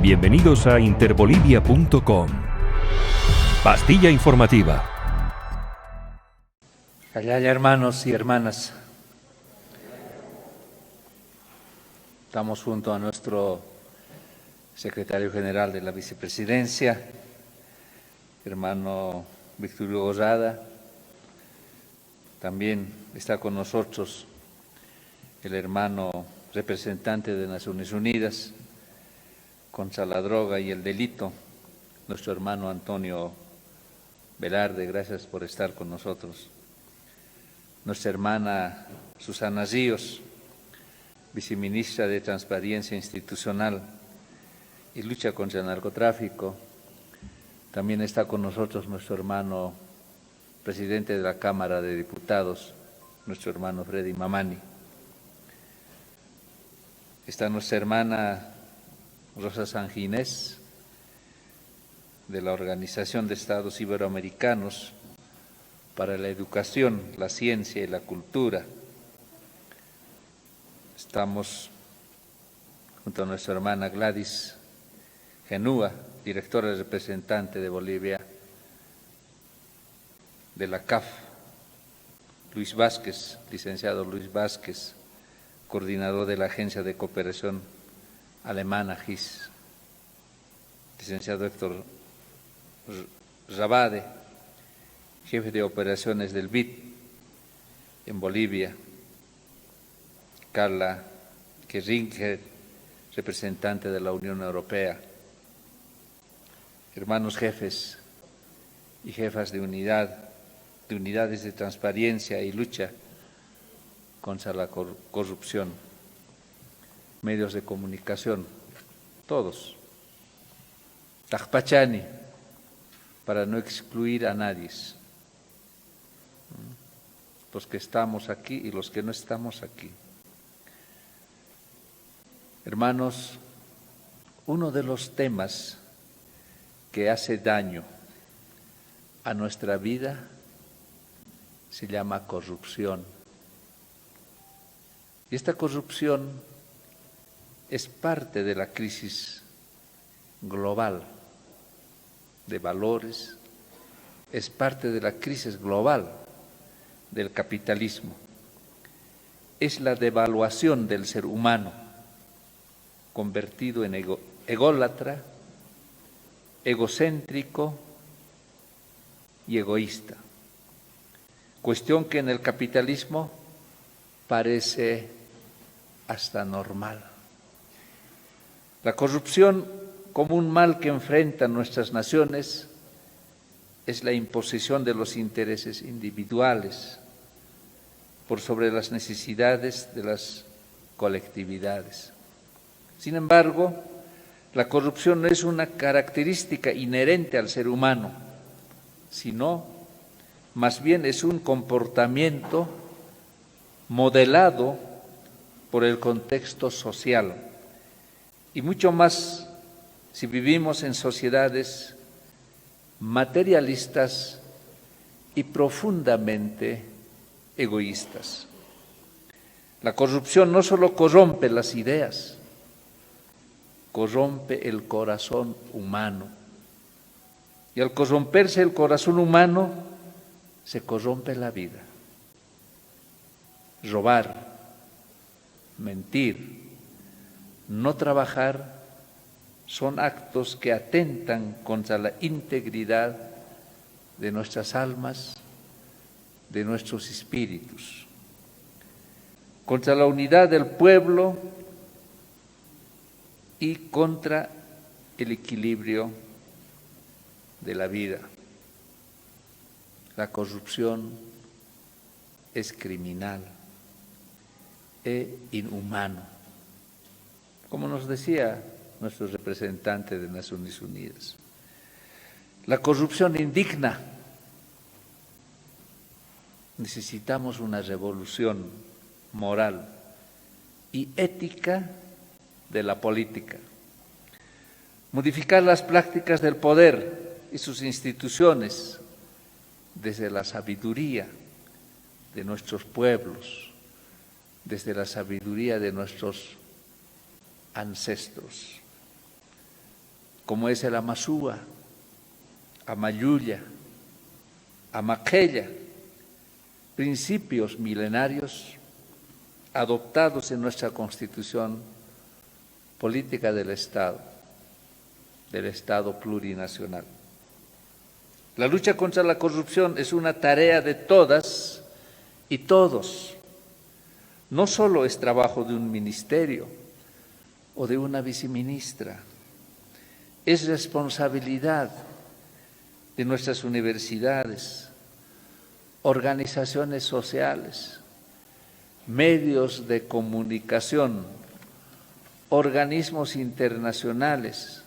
Bienvenidos a interbolivia.com. Pastilla informativa. Callaya, hermanos y hermanas. Estamos junto a nuestro secretario general de la vicepresidencia, hermano Víctor Hugo Rosada. También está con nosotros el hermano representante de Naciones Unidas contra la droga y el delito, nuestro hermano Antonio Velarde. Gracias por estar con nosotros. Nuestra hermana Susana Ríos, viceministra de Transparencia Institucional y Lucha contra el Narcotráfico. También está con nosotros nuestro hermano presidente de la Cámara de Diputados, nuestro hermano Freddy Mamani. Está nuestra hermana Rosa Sanginés, de la Organización de Estados Iberoamericanos para la Educación, la Ciencia y la Cultura. Estamos junto a nuestra hermana Gladys Genúa, directora representante de Bolivia de la CAF, Luis Vázquez, licenciado Luis Vázquez, coordinador de la Agencia de Cooperación Alemana GIS, licenciado Héctor Rabade, jefe de operaciones del BID en Bolivia, Carla Geringer, representante de la Unión Europea, hermanos jefes y jefas de unidades de transparencia y lucha contra la corrupción, medios de comunicación, todos, Tajpachani, para no excluir a nadie, los que estamos aquí y los que no estamos aquí. Hermanos, uno de los temas que hace daño a nuestra vida se llama corrupción. Y esta corrupción es parte de la crisis global de valores, es parte de la crisis global del capitalismo. Es la devaluación del ser humano, convertido en ególatra, egocéntrico y egoísta. Cuestión que en el capitalismo parece hasta normal. La corrupción, como un mal que enfrentan nuestras naciones, es la imposición de los intereses individuales por sobre las necesidades de las colectividades. Sin embargo, la corrupción no es una característica inherente al ser humano, sino más bien es un comportamiento modelado por el contexto social, y mucho más si vivimos en sociedades materialistas y profundamente egoístas. La corrupción no solo corrompe las ideas, corrompe el corazón humano. Y al corromperse el corazón humano, se corrompe la vida. Robar, mentir, no trabajar son actos que atentan contra la integridad de nuestras almas, de nuestros espíritus, contra la unidad del pueblo y contra el equilibrio de la vida. La corrupción es criminal e inhumano, como nos decía nuestro representante de Naciones Unidas. La corrupción indigna. Necesitamos una revolución moral y ética de la política. Modificar las prácticas del poder y sus instituciones desde la sabiduría de nuestros pueblos, desde la sabiduría de nuestros ancestros. como es el Amazúa, Amayuya, Amaquella, principios milenarios adoptados en nuestra Constitución política del Estado plurinacional. La lucha contra la corrupción es una tarea de todas y todos. No solo es trabajo de un ministerio o de una viceministra, es responsabilidad de nuestras universidades, organizaciones sociales, medios de comunicación, organismos internacionales,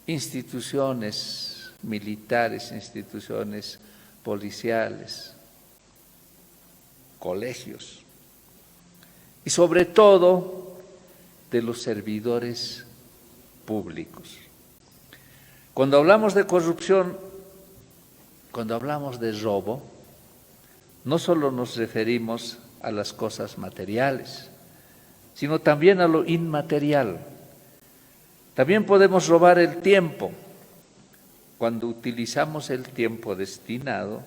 instituciones militares, instituciones policiales, colegios y sobre todo de los servidores públicos. Cuando hablamos de corrupción, cuando hablamos de robo, no solo nos referimos a las cosas materiales, sino también a lo inmaterial. También podemos robar el tiempo cuando utilizamos el tiempo destinado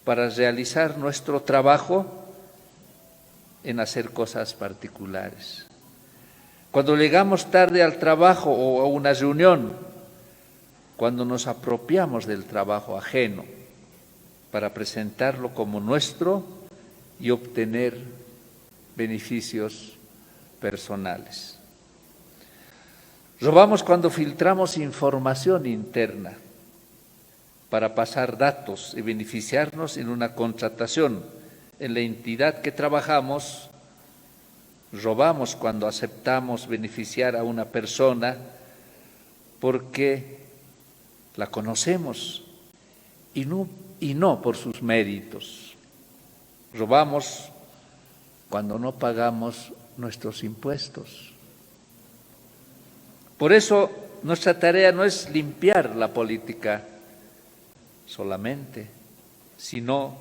para realizar nuestro trabajo en hacer cosas particulares. Cuando llegamos tarde al trabajo o a una reunión, cuando nos apropiamos del trabajo ajeno para presentarlo como nuestro y obtener beneficios personales. Robamos cuando filtramos información interna para pasar datos y beneficiarnos en una contratación en la entidad que trabajamos. Robamos cuando aceptamos beneficiar a una persona porque la conocemos y no por sus méritos. Robamos cuando no pagamos nuestros impuestos. Por eso nuestra tarea no es limpiar la política solamente, sino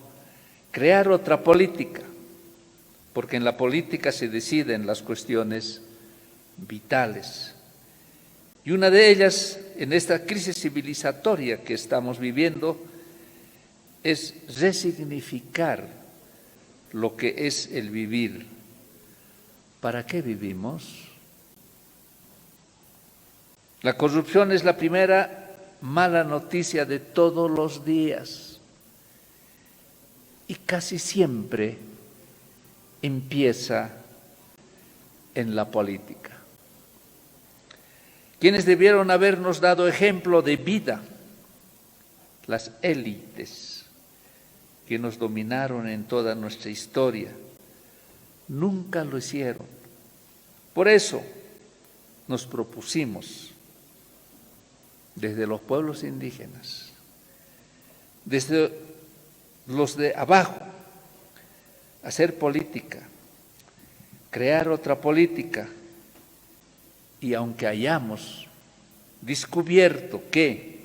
crear otra política, porque en la política se deciden las cuestiones vitales. Y una de ellas, en esta crisis civilizatoria que estamos viviendo, es resignificar lo que es el vivir. ¿Para qué vivimos? La corrupción es la primera mala noticia de todos los días y casi siempre empieza en la política. Quienes debieron habernos dado ejemplo de vida, las élites que nos dominaron en toda nuestra historia, nunca lo hicieron. Por eso nos propusimos desde los pueblos indígenas, desde los de abajo, hacer política, crear otra política. Y aunque hayamos descubierto que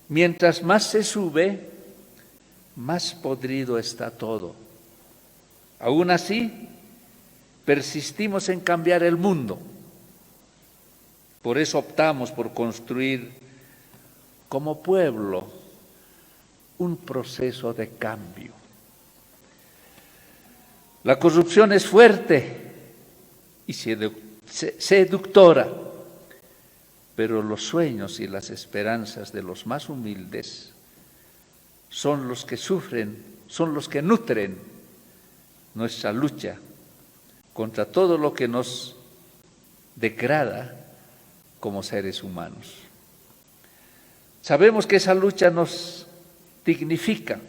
mientras más se sube, más podrido está todo, aún así persistimos en cambiar el mundo. Por eso optamos por construir como pueblo un proceso de cambio. La corrupción es fuerte y seductora, pero los sueños y las esperanzas de los más humildes son los que sufren, son los que nutren nuestra lucha contra todo lo que nos degrada como seres humanos. Sabemos que esa lucha nos dignifica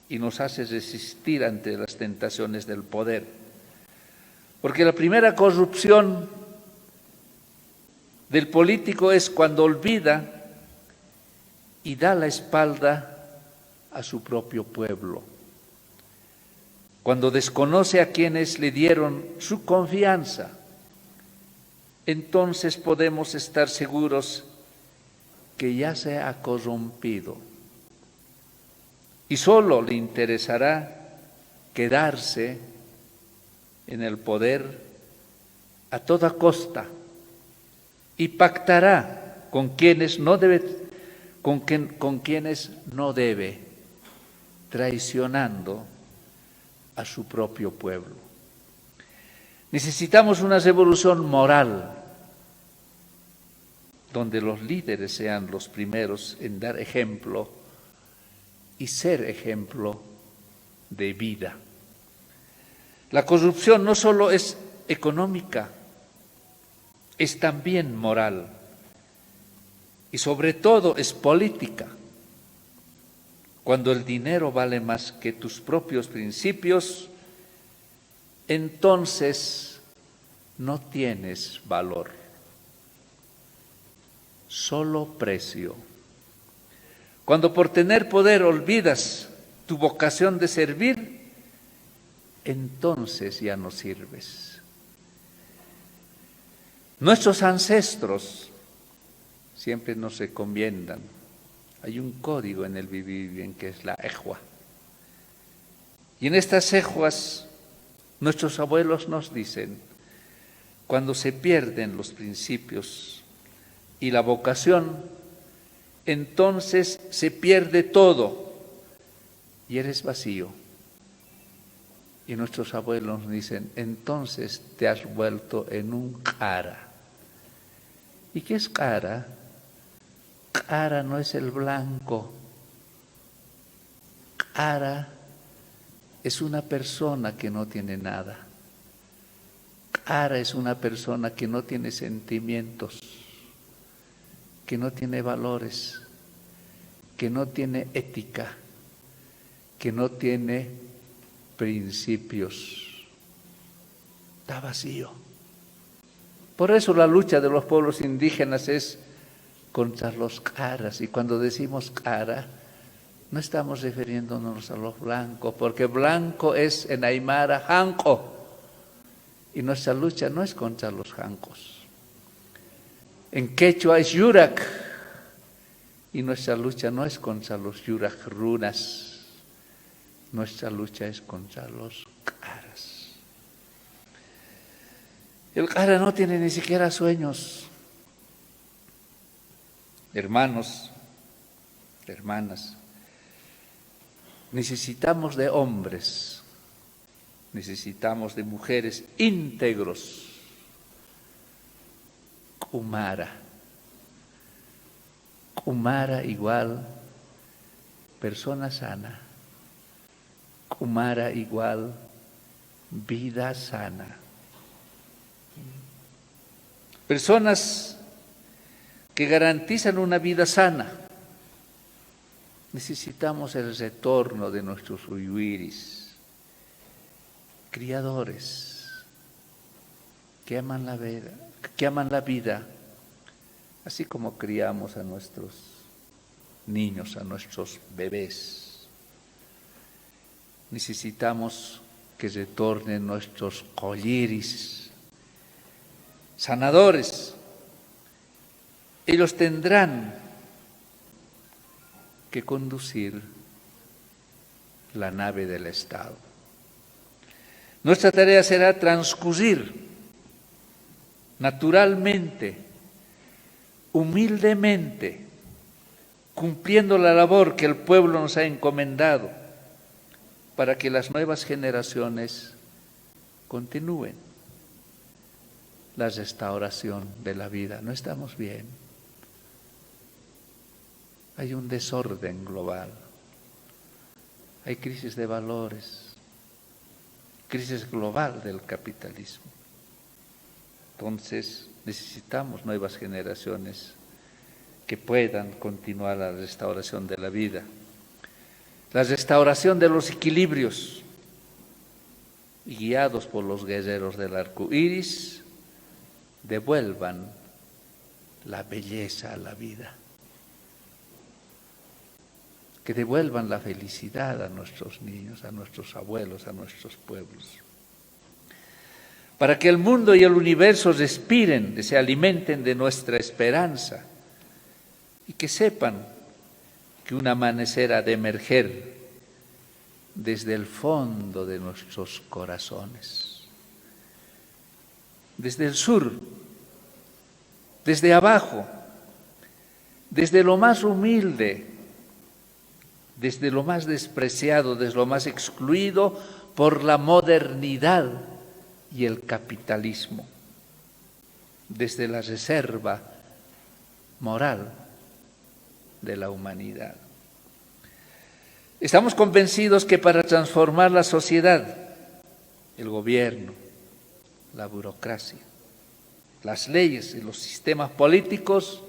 y nos hace resistir ante las tentaciones del poder, porque la primera corrupción del político es cuando olvida y da la espalda a su propio pueblo, cuando desconoce a quienes le dieron su confianza. Entonces podemos estar seguros que ya se ha corrompido y solo le interesará quedarse en el poder a toda costa y pactará con quienes no debe, con quienes no debe, traicionando a su propio pueblo. Necesitamos una revolución moral donde los líderes sean los primeros en dar ejemplo y ser ejemplo de vida. La corrupción no solo es económica, es también moral y sobre todo es política. Cuando el dinero vale más que tus propios principios, entonces no tienes valor, solo precio. Cuando por tener poder olvidas tu vocación de servir, entonces ya no sirves. Nuestros ancestros siempre nos recomiendan. Hay un código en el vivir bien que es la ejua. Y en estas ejuas nuestros abuelos nos dicen, cuando se pierden los principios y la vocación, entonces se pierde todo y eres vacío. Y nuestros abuelos nos dicen, entonces te has vuelto en un cara. ¿Y qué es cara? Cara no es el blanco. Cara es una persona que no tiene nada. Cara es una persona que no tiene sentimientos, que no tiene valores, que no tiene ética, que no tiene principios. Está vacío. Por eso la lucha de los pueblos indígenas es contra los caras. Y cuando decimos cara, no estamos refiriéndonos a los blancos, porque blanco es en aymara janco. Y nuestra lucha no es contra los jancos. En quechua es yurak. Y nuestra lucha no es contra los yurak runas. Nuestra lucha es contra los caras. El cara no tiene ni siquiera sueños. Hermanos, hermanas, necesitamos de hombres, necesitamos de mujeres íntegros. Kumara. Kumara igual persona sana. Kumara igual vida sana. Personas que garantizan una vida sana. Necesitamos el retorno de nuestros uyuiris, criadores que aman la vida, así como criamos a nuestros niños, a nuestros bebés. Necesitamos que retornen nuestros colliris, sanadores. Ellos tendrán que conducir la nave del Estado. Nuestra tarea será transcurrir naturalmente, humildemente, cumpliendo la labor que el pueblo nos ha encomendado para que las nuevas generaciones continúen la restauración de la vida. No estamos bien. Hay un desorden global. Hay crisis de valores, crisis global del capitalismo. Entonces necesitamos nuevas generaciones que puedan continuar la restauración de la vida, la restauración de los equilibrios, y guiados por los guerreros del arco iris, devuelvan la belleza a la vida, que devuelvan la felicidad a nuestros niños, a nuestros abuelos, a nuestros pueblos, para que el mundo y el universo respiren, se alimenten de nuestra esperanza y que sepan que un amanecer ha de emerger desde el fondo de nuestros corazones. Desde el sur desde abajo, desde lo más humilde, desde lo más despreciado, desde lo más excluido por la modernidad y el capitalismo, desde la reserva moral de la humanidad. Estamos convencidos que para transformar la sociedad, el gobierno, la burocracia, las leyes y los sistemas políticos,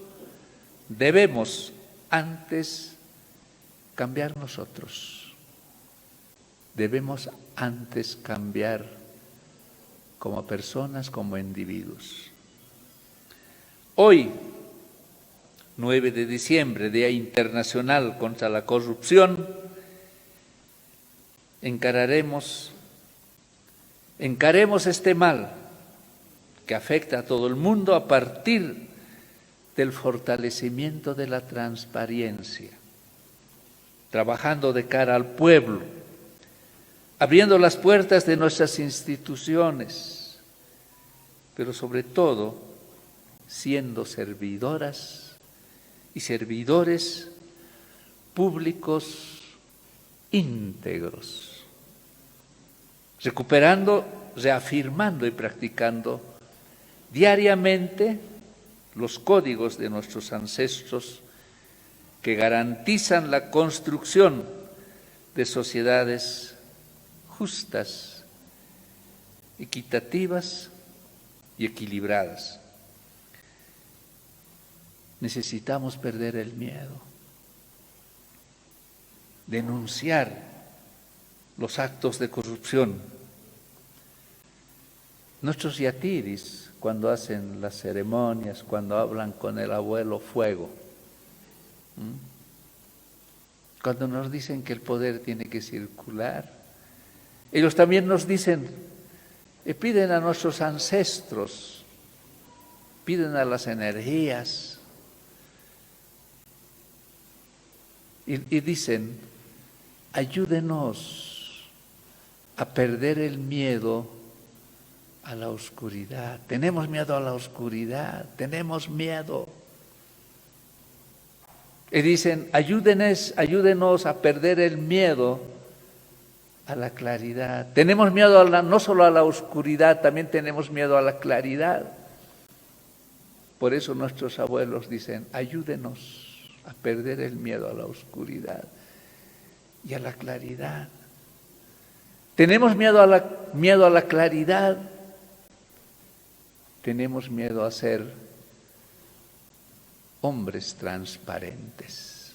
debemos antes cambiar nosotros. Debemos antes cambiar como personas, como individuos. Hoy, 9 de diciembre, Día Internacional contra la Corrupción, encaremos este mal que afecta a todo el mundo a partir del fortalecimiento de la transparencia, trabajando de cara al pueblo, abriendo las puertas de nuestras instituciones, pero sobre todo siendo servidoras y servidores públicos íntegros, recuperando, reafirmando y practicando diariamente los códigos de nuestros ancestros que garantizan la construcción de sociedades justas, equitativas y equilibradas. Necesitamos perder el miedo, denunciar los actos de corrupción. Nuestros yatiris, cuando hacen las ceremonias, cuando hablan con el abuelo fuego, cuando nos dicen que el poder tiene que circular, ellos también nos dicen, piden a nuestros ancestros, piden a las energías, y dicen, ayúdenos a perder el miedo a la oscuridad. Tenemos miedo a la oscuridad, tenemos miedo. Y dicen, ayúdenos a perder el miedo a la claridad. Tenemos miedo no solo a la oscuridad, también tenemos miedo a la claridad. Por eso nuestros abuelos dicen, ayúdenos a perder el miedo a la oscuridad y a la claridad. Tenemos miedo a la claridad, tenemos miedo a ser hombres transparentes.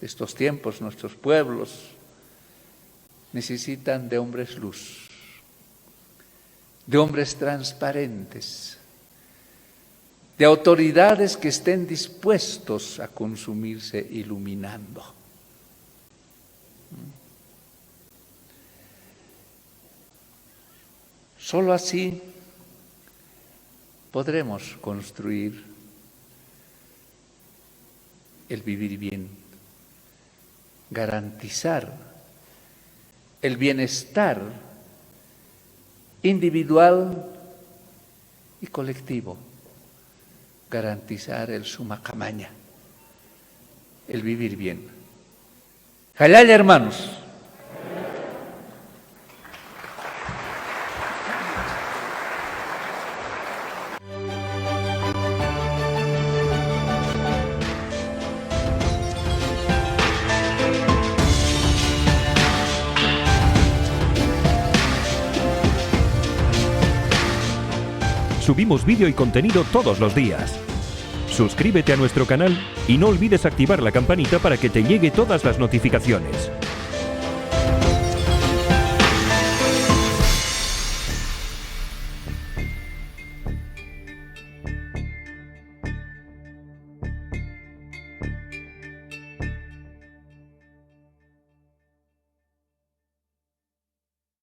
Estos tiempos, nuestros pueblos necesitan de hombres luz, de hombres transparentes, de autoridades que estén dispuestos a consumirse iluminando. Solo así podremos construir el vivir bien, garantizar el bienestar individual y colectivo, garantizar el suma camaña, el vivir bien. Jalal, hermanos. Subimos vídeo y contenido todos los días. Suscríbete a nuestro canal y no olvides activar la campanita para que te llegue todas las notificaciones.